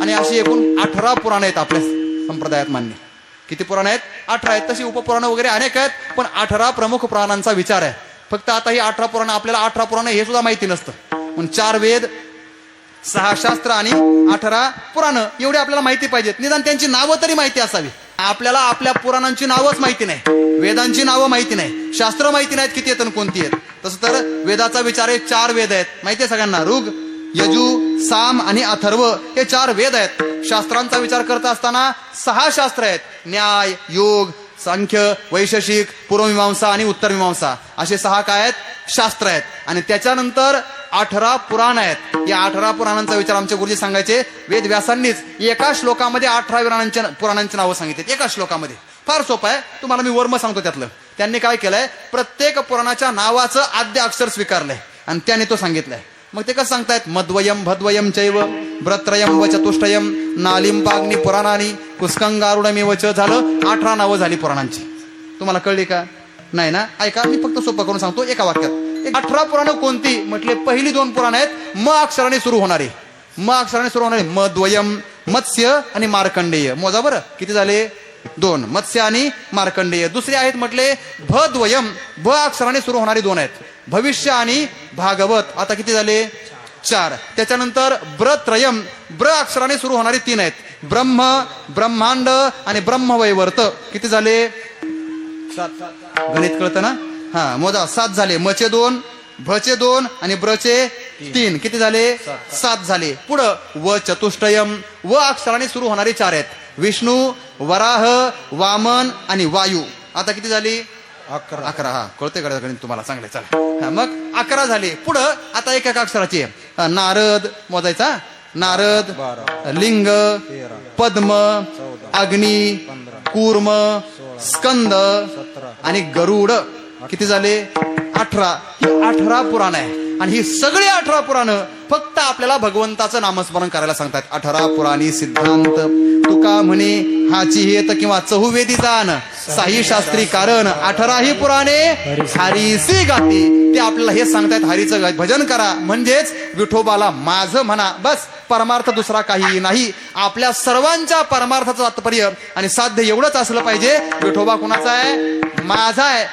आणि अशी एकूण 18 पुराण आहेत आपल्या संप्रदायात मान्य. किती पुराण आहेत? 18 आहेत. तशी उपपुराणं वगैरे अनेक आहेत, पण 18 प्रमुख पुराणांचा विचार आहे. फक्त आता ही 18 पुराण, आपल्याला 18 पुराण हे सुद्धा माहिती नसतं. पण 4 वेद, 6 शास्त्र आणि 18 पुराणं एवढे आपल्याला माहिती पाहिजेत. निदान त्यांची नावं तरी माहिती असावी. आपल्याला आपल्या पुराणांची नावच माहिती नाही, वेदांची नावं माहिती नाही, शास्त्र माहिती नाहीत किती आहेत आणि कोणती आहेत. तसं तर वेदाचा विचार आहे. 4 वेद आहेत माहितीये सगळ्यांना. ऋग, यजु, साम आणि अथर्व हे 4 वेद आहेत. शास्त्रांचा विचार करत असताना 6 शास्त्र आहेत. न्याय, योग, सांख्य, वैशेषिक, पूर्वमीमांसा आणि उत्तरमीमांसा असे 6 काय आहेत? शास्त्र आहेत. आणि त्याच्यानंतर 18 पुराण आहेत. या 18 पुराणांचा विचार आमचे गुरुजी सांगायचे. वेद व्यासांनीच एका श्लोकामध्ये 18 पुराणांची नावं सांगितली. एका श्लोकामध्ये. फार सोपं आहे, तुम्हाला मी वर्म सांगतो त्यातलं. त्यांनी काय केलंय, प्रत्येक पुराणाच्या नावाचं आद्य अक्षर स्वीकारलंय आणि त्याने तो सांगितलंय. मग ते कसं सांगतायत? मद्वयम भद्वयम चैव व्रत्रयम व चतुष्टयम नालिंपाग्नी पुराणानी पुष्कंगारुणमेव च. झालं 18 नावं झाली पुराणांची. तुम्हाला कळली का? नाही ना? ऐका, मी फक्त सोपं करून सांगतो एका वाक्यात. 18 पुराणं कोणती म्हटले? पहिली 2 पुराण आहेत म अक्षराने सुरू होणारे. म अक्षराने सुरू होणारे मद्वयम, मत्स्य आणि मार्कंडेय. मोजा बरं किती झाले? 2. मत्स्य आणि मार्कंडेय. दुसरे आहेत म्हटले भद्वयम, भ अक्षराने सुरू होणारी 2 आहेत. भविष्य आणि भागवत. आता किती झाले? 4. त्याच्यानंतर ब्रत्रयम, ब्र अक्षराने सुरू होणारी 3 आहेत. ब्रह्म, ब्रह्मांड आणि ब्रह्मवैवर्त. किती झाले? 7. गणित कळतं ना? हा, मोजा. 7 झाले. मचे 2, भचे 2 आणि ब्रचे 3. किती झाले? 7 झाले. पुढं व चतुष्टयम, व अक्षराने सुरू होणारी 4 आहेत. विष्णू, वराह, वामन आणि वायू. आता किती झाली? 11. हा, कळते गणित तुम्हाला चांगले. चला, मग 11 झाले. पुढं आता एक अक्षराची आहे. नारद मोजायचा. नारद, लिंग, पद्म, अग्नी, कूर्म, स्कंद आणि गरुड. किती झाले? 18. ही 18 पुराण आहे. आणि ही सगळी 18 पुराणं फक्त आपल्याला भगवंताचं नामस्मरण करायला सांगतात. 18 पुराणी सिद्धांत तुका म्हणे हाची हेत किंवा चहुवेदी जाण साही शास्त्री कारण 18 ही पुराणे हरीसी गाती. ते आपल्याला हे सांगतायत, हरीचं भजन करा म्हणजेच विठोबाला माझं म्हणा. बस, परमार्थ दुसरा काही नाही. आपल्या सर्वांच्या परमार्थाचं तात्पर्य आणि साध्य एवढंच असलं पाहिजे. विठोबा कुणाचा आहे? माझा आहे.